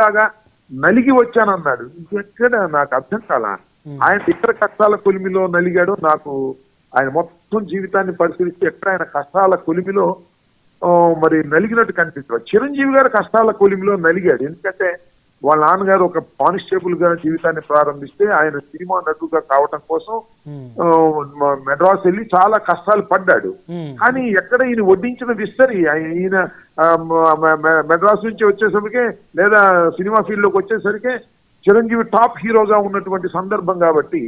లాగా నలిగి వచ్చానన్నాడు. ఇంకెక్కడ నాకు అర్థం కాలా. ఆయన ఇతర కష్టాల కొలిమిలో నలిగాడు. నాకు ఆయన మొత్తం జీవితాన్ని పరిశీలిస్తే ఎక్కడ ఆయన కష్టాల కొలిమిలో మరి నలిగినట్టు కనిపిస్తుంది. చిరంజీవి గారు కష్టాల కొలిమిలో నలిగాడు. ఎందుకంటే వాళ్ళ నాన్నగారు ఒక కానిస్టేబుల్ గా జీవితాన్ని ప్రారంభిస్తే ఆయన సినిమా నటుగా కావటం కోసం మెడ్రాస్ వెళ్ళి చాలా కష్టాలు పడ్డాడు. కానీ ఎక్కడ ఈయన వడ్డించిన విస్తరి ఈయన మెడ్రాస్ నుంచి వచ్చేసరికి లేదా సినిమా ఫీల్డ్ లోకి వచ్చేసరికి చిరంజీవి టాప్ హీరోగా ఉన్నటువంటి సందర్భం కాబట్టి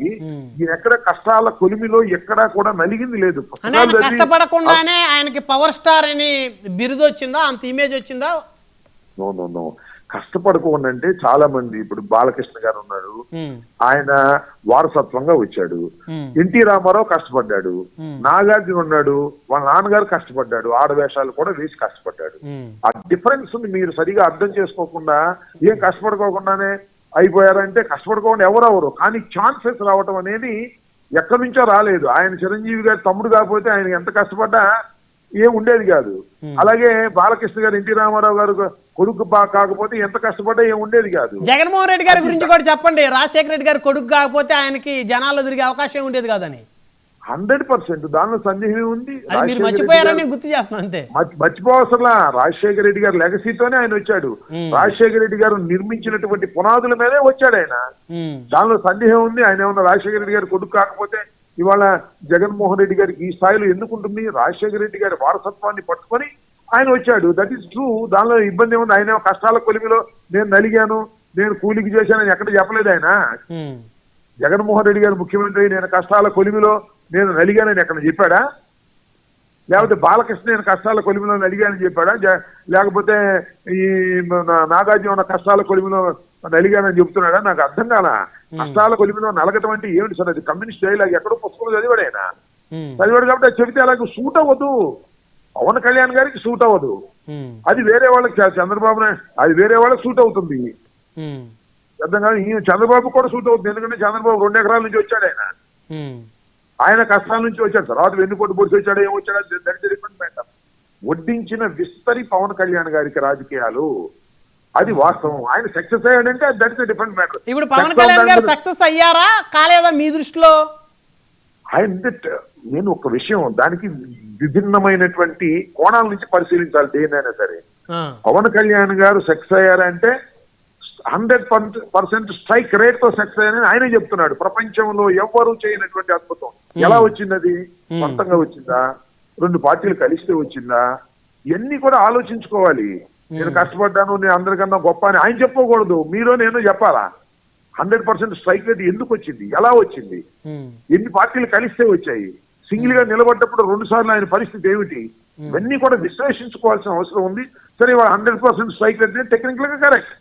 ఈయన ఎక్కడ కష్టాల కొలిమిలో ఎక్కడా కూడా నలిగింది లేదు. కష్టపడకుండానే ఆయనకి పవర్ స్టార్ అని బిరుదు వచ్చిందా, అంత ఇమేజ్ వచ్చిందా? నో కష్టపడకుండా అంటే చాలా మంది, ఇప్పుడు బాలకృష్ణ గారు ఉన్నారు, ఆయన వారసత్వంగా వచ్చాడు. ఎన్టీ రామారావు కష్టపడ్డాడు. నాగార్జున ఉన్నాడు, వాళ్ళ నాన్నగారు కష్టపడ్డాడు, ఆడవేషాలు కూడా వేసి కష్టపడ్డాడు. ఆ డిఫరెన్స్ మీరు సరిగా అర్థం చేసుకోకుండా ఏం కష్టపడుకోకుండానే అయిపోయారంటే కష్టపడుకోకుండా ఎవరెవరు, కానీ ఛాన్సెస్ రావటం అనేది ఎక్కడి నుంచో రాలేదు. ఆయన చిరంజీవి గారి తమ్ముడు కాకపోతే ఆయన ఎంత కష్టపడ్డా ఏం ఉండేది కాదు. అలాగే బాలకృష్ణ గారు ఎన్టీ రామారావు గారు కొడుకు కాకపోతే ఎంత కష్టపడ్డా ఏం ఉండేది కాదు. జగన్మోహన్ రెడ్డి గారి గురించి కూడా చెప్పండి. రాజశేఖర రెడ్డి గారు కొడుకు కాకపోతే ఆయనకి జనాల్లో తిరిగే అవకాశం ఉండేది కాదని. 100% దానిలో సందేహం ఉంది. మీరు మర్చిపోయారని గుర్తు చేస్తున్నాను అంతే. మర్చిపోవసలా రాజశేఖర రెడ్డి గారి లెగసీతోనే ఆయన వచ్చాడు. రాజశేఖర రెడ్డి గారు నిర్మించినటువంటి పునాదుల మీదే వచ్చాడు ఆయన. దానిలో సందేహం ఉంది. ఆయన ఏమన్నా రాజశేఖర రెడ్డి గారి కొడుకు కాకపోతే ఇవాళ జగన్మోహన్ రెడ్డి గారికి ఈ స్థాయిలో ఎందుకుంటుంది? రాజశేఖర రెడ్డి గారి వారసత్వాన్ని పట్టుకొని ఆయన వచ్చాడు. That is true. దానిలో ఇబ్బంది ఏముంది? ఆయన కష్టాల కొలిమిలో నేను నలిగాను, నేను కూలికి చేశానని ఎక్కడ చెప్పలేదు ఆయన. జగన్మోహన్ రెడ్డి గారు ముఖ్యమంత్రి నేను కష్టాల కొలిమిలో నేను నలిగానని ఎక్కడ చెప్పాడా? లేకపోతే బాలకృష్ణ నేను కష్టాల కొలిమిలో నలిగానని చెప్పాడా? లేకపోతే ఈ నాగార్జున ఉన్న కష్టాల కొలిమిలో నలిగానని చెప్తున్నాడా? నాకు అర్థం కాలా. కష్టాల కొలిమిలో నలగటం అంటే ఏమిటి సార్? అది కమ్యూనిస్ట్ డైలాగ్ ఎక్కడో పుస్తకంలో చదివాడు ఆయన. చదివాడు కాబట్టి అది చెబితే అలాగే సూట్ అవ్వదు. పవన్ కళ్యాణ్ గారికి సూట్ అవ్వదు. అది వేరే వాళ్ళకి, చంద్రబాబు నాయుడు అది వేరే వాళ్ళకి సూట్ అవుతుంది. అర్థం కాదు. ఈ చంద్రబాబు కూడా సూట్ అవుతుంది. ఎందుకంటే చంద్రబాబు 2 ఎకరాల నుంచి వచ్చాడు ఆయన. ఆయన కష్టాల నుంచి వచ్చాడు. తర్వాత వెన్నుపోటు పొడిచి వచ్చాడు, ఏమొచ్చాడు దానికి డిఫరెంట్ మ్యాటర్. వడ్డించిన విస్తరి పవన్ కళ్యాణ్ గారికి రాజకీయాలు, అది వాస్తవం. ఆయన సక్సెస్ అయ్యాడంటే దట్స్ డిఫరెంట్ మ్యాటర్. ఇప్పుడు పవన్ కళ్యాణ్ గారు సక్సెస్ అయ్యారా కాలేదా మీ దృష్టిలో? నేను ఒక విషయం దానికి విభిన్నమైనటువంటి కోణాల నుంచి పరిశీలించాలి దేనైనా సరే. పవన్ కళ్యాణ్ గారు సక్సెస్ అయ్యారంటే 100% స్ట్రైక్ రేట్ తో సక్సెస్ అయ్యారని ఆయనే చెప్తున్నాడు. ప్రపంచంలో ఎవ్వరూ చేయనటువంటి అద్భుతం. ఎలా వచ్చింది? అది సొంతంగా వచ్చిందా? 2 పార్టీలు కలిస్తే వచ్చిందా? ఇవన్నీ కూడా ఆలోచించుకోవాలి. నేను కష్టపడ్డాను, నేను అందరికన్నా గొప్ప అని ఆయన చెప్పకూడదు. మీరు నేను చెప్పాలా? 100% స్ట్రైక్ రేట్ ఎందుకు వచ్చింది? ఎలా వచ్చింది? ఎన్ని పార్టీలు కలిస్తే వచ్చాయి? సింగిల్ గా నిలబడ్డప్పుడు 2 సార్లు ఆయన పరిస్థితి ఏమిటి? ఇవన్నీ కూడా విశ్లేషించుకోవాల్సిన అవసరం ఉంది. సరే 100% స్ట్రైక్ రేట్ టెక్నికల్ గా కరెక్ట్,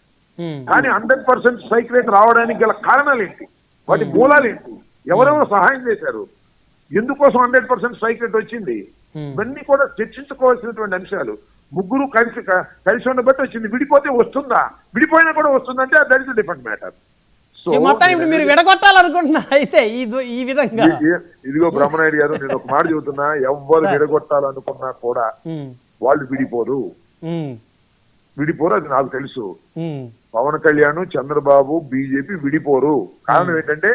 కానీ 100% స్ట్రైక్ రేట్ రావడానికి గల కారణాలు ఏంటి? వాటి మూలాలు ఏంటి? ఎవరెవరు సహాయం చేశారు? ఎందుకోసం 100% స్ట్రైక్ రేట్ వచ్చింది? ఇవన్నీ కూడా చర్చించుకోవాల్సినటువంటి అంశాలు. ముగ్గురు కలిసి ఉండబట్టి వచ్చింది. విడిపోతే వస్తుందా? విడిపోయినా కూడా వస్తుందంటే దట్ ఇస్ డిఫరెంట్ మ్యాటర్. మీరు విడగొట్టాలనుకుంటున్నారు అయితే ఈ విధంగా. ఇదిగో బ్రహ్మనాయుడు గారు, నేను ఒక మాట చెబుతున్నా. ఎవ్వరు విడగొట్టాలనుకున్నా కూడా వాళ్ళు విడిపోరు. అది నాకు తెలుసు. పవన్ కళ్యాణ్, చంద్రబాబు, బీజేపీ విడిపోరు. కారణం ఏంటంటే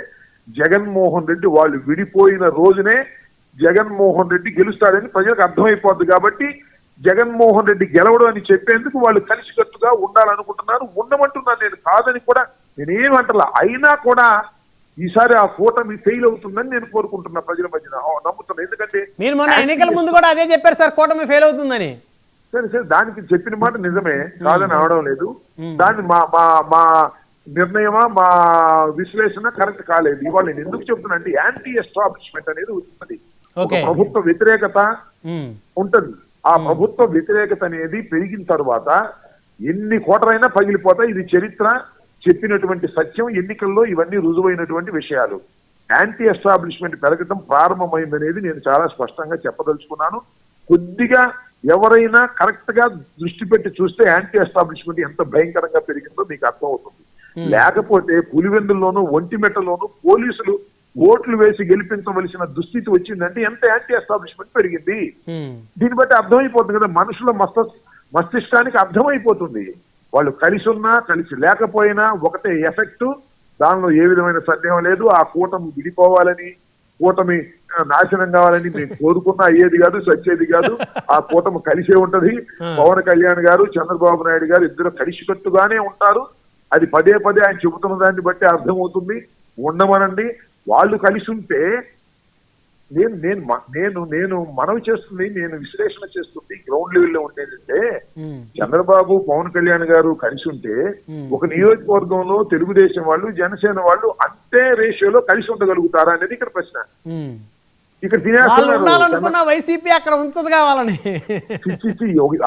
జగన్మోహన్ రెడ్డి వాళ్ళు విడిపోయిన రోజునే జగన్మోహన్ రెడ్డి గెలుస్తాడని ప్రజలకు అర్థమైపోద్ది. కాబట్టి జగన్మోహన్ రెడ్డి గెలవడు అని చెప్పేందుకు వాళ్ళు కలిసికట్టుగా ఉండాలనుకుంటున్నారు. ఉండమంటున్నాను నేను, కాదని కూడా నేనేమంటలా. అయినా కూడా ఈసారి ఆ కూటమి ఫెయిల్ అవుతుందని నేను కోరుకుంటున్నా. ప్రజల మధ్యన నమ్ముతున్నా. ఎందుకంటే మీరు మొన్న ఎన్నికల ముందు కూడా అదే చెప్పారు సార్, కూటమి ఫెయిల్ అవుతుందని. సరే దానికి చెప్పిన మాట నిజమే, కాదని అవడం లేదు. దాన్ని మా నిర్ణయమా మా విశ్లేషణ కరెక్ట్ కాలేదు. ఇవాళ నేను ఎందుకు చెప్తున్నా అంటే యాంటీ ఎస్టాబ్లిష్మెంట్ అనేది ఉంటుంది. ప్రభుత్వ వ్యతిరేకత ఉంటుంది. ఆ ప్రభుత్వ వ్యతిరేకత అనేది పెరిగిన తర్వాత ఎన్ని కోటరైనా పగిలిపోతాయి. ఇది చరిత్ర చెప్పినటువంటి సత్యం. ఎన్నికల్లో ఇవన్నీ రుజువైనటువంటి విషయాలు. యాంటీ ఎస్టాబ్లిష్మెంట్ పెరగటం ప్రారంభమైందనేది నేను చాలా స్పష్టంగా చెప్పదలుచుకున్నాను. కొద్దిగా ఎవరైనా కరెక్ట్ గా దృష్టి పెట్టి చూస్తే యాంటీ ఎస్టాబ్లిష్మెంట్ ఎంత భయంకరంగా పెరిగిందో మీకు అర్థమవుతుంది. లేకపోతే పులివెందుల్లోనూ ఒంటిమెట్టలోనూ పోలీసులు ఓట్లు వేసి గెలిపించవలసిన దుస్థితి వచ్చిందంటే ఎంత యాంటీ ఎస్టాబ్లిష్మెంట్ పెరిగింది. దీన్ని బట్టి అర్థమైపోతుంది కదా, మనుషుల మస్తిష్కానికి అర్థమైపోతుంది. వాళ్ళు కలిసి ఉన్నా కలిసి లేకపోయినా ఒకటే ఎఫెక్ట్, దానిలో ఏ విధమైన సందేహం లేదు. ఆ కూటమి విడిపోవాలని, కూటమి నాశనం కావాలని మేము కోరుకున్నా అయ్యేది కాదు, సచ్చేది కాదు. ఆ కూటమి కలిసే ఉంటది. పవన్ కళ్యాణ్ గారు, చంద్రబాబు నాయుడు గారు ఇద్దరు కలిసికట్టుగానే ఉంటారు. అది పదే పదే ఆయన చెబుతున్న దాన్ని బట్టి అర్థమవుతుంది. ఉండమనండి. వాళ్ళు కలిసి ఉంటే నేను మనవి చేస్తుంది, నేను విశ్లేషణ చేస్తుంది గ్రౌండ్ లెవెల్లో ఉండేదంటే, చంద్రబాబు పవన్ కళ్యాణ్ గారు కలిసి ఉంటే ఒక నియోజకవర్గంలో తెలుగుదేశం వాళ్ళు, జనసేన వాళ్ళు అంతే రేషియోలో కలిసి ఉండగలుగుతారా అనేది ఇక్కడ ప్రశ్న. ఇక్కడ తినేస్తున్నారు. వైసీపీ అక్కడ ఉంచదు కావాలని.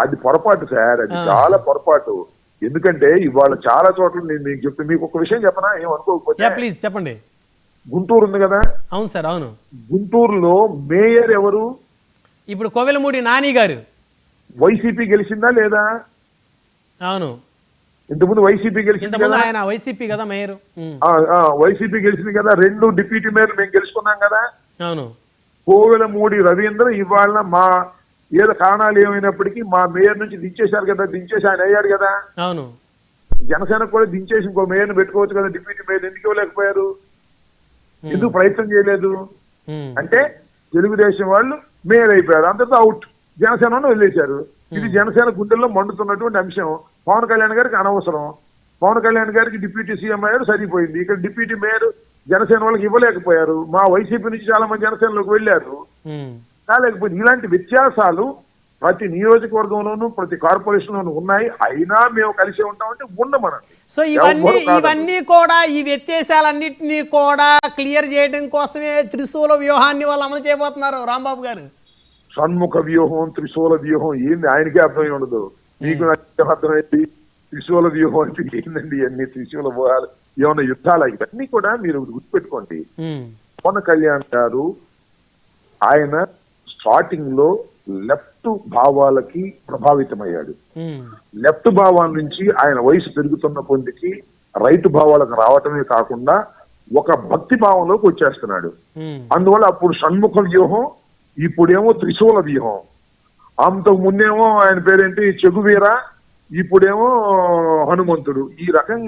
అది పొరపాటు సార్, అది చాలా పొరపాటు. ఎందుకంటే ఇవాళ చాలా చోట్ల నేను మీకు చెప్తే, మీకు ఒక విషయం చెప్పనా, ఏమనుకోకపోతే ప్లీజ్ చెప్పండి. గుంటూరు ఉంది కదా. అవును సార్, అవును. గుంటూరులో మేయర్ ఎవరు? ఇప్పుడు కోవెలమూడి నాని గారు. వైసీపీ గెలిచిందా లేదా? అవును, ఇంతకుముందు వైసీపీ గెలిచింది కదా. ఆయన వైసీపీ కదా మేయర్. వైసీపీ గెలిచింది కదా. 2 డిప్యూటీ మేయర్ మేము గెలుచుకున్నాం కదా. అవును. కోవెలమూడి రవీంద్ర ఇవాళ మా ఏదో కారణాలు ఏమైనప్పటికీ మా మేయర్ నుంచి దించేశారు కదా. దించేసి ఆయన అయ్యాడు కదా. అవును. జనసేన కూడా దించేసి ఇంకో మేయర్ని పెట్టుకోవచ్చు కదా. డిప్యూటీ మేయర్ ఎందుకు ఇవ్వలేకపోయారు? ఎందుకు ప్రయత్నం చేయలేదు? అంటే తెలుగుదేశం వాళ్ళు మేయర్ అయిపోయారు, అంతతో అవుట్. జనసేన వదిలేశారు. ఇది జనసేన గుండెల్లో మండుతున్నటువంటి అంశం. పవన్ కళ్యాణ్ గారికి అనవసరం. పవన్ కళ్యాణ్ గారికి డిప్యూటీ సీఎం అయ్యారు, సరిపోయింది. ఇక్కడ డిప్యూటీ మేయర్ జనసేన వాళ్ళకి ఇవ్వలేకపోయారు. మా వైసీపీ నుంచి చాలా మంది జనసేనలోకి వెళ్ళారు, కాలేకపోయింది. ఇలాంటి వ్యత్యాసాలు ప్రతి నియోజకవర్గంలోనూ ప్రతి కార్పొరేషన్ లోనూ ఉన్నాయి. అయినా మేము కలిసి ఉంటామంటే ఉండమనండి. సో ఇవన్నీ కూడా, ఈ వ్యత్యాసాలన్నింటినీ కూడా క్లియర్ చేయడం కోసమే త్రిశూల వ్యూహాన్ని వాళ్ళు అమలు చేయబోతున్నారు రాంబాబు గారు. షణ్ముఖ వ్యూహం, త్రిశూల వ్యూహం ఏంది ఆయనకే అర్థమై ఉండదు. మీకు అర్థమైంది. త్రిశూల వ్యూహం అంటే ఏందండి? అన్ని త్రిశూల వ్యూహాలు ఏమన్నా యుద్ధాలు ఇవన్నీ కూడా మీరు గుర్తుపెట్టుకోండి. పవన్ కళ్యాణ్ గారు ఆయన స్టార్టింగ్ లో లెఫ్ట్ భావాలకి ప్రభావితమయ్యాడు. లెఫ్ట్ భావాల నుంచి ఆయన వయసు పెరుగుతున్న పొందికి రైట్ భావాలకు రావటమే కాకుండా ఒక భక్తి భావంలోకి వచ్చేస్తున్నాడు. అందువల్ల అప్పుడు షణ్ముఖ వ్యూహం, ఇప్పుడేమో త్రిశూల వ్యూహం. అంతకు ముందేమో ఆయన పేరేంటి చెగువీర, ఇప్పుడేమో హనుమంతుడు. ఈ రకంగా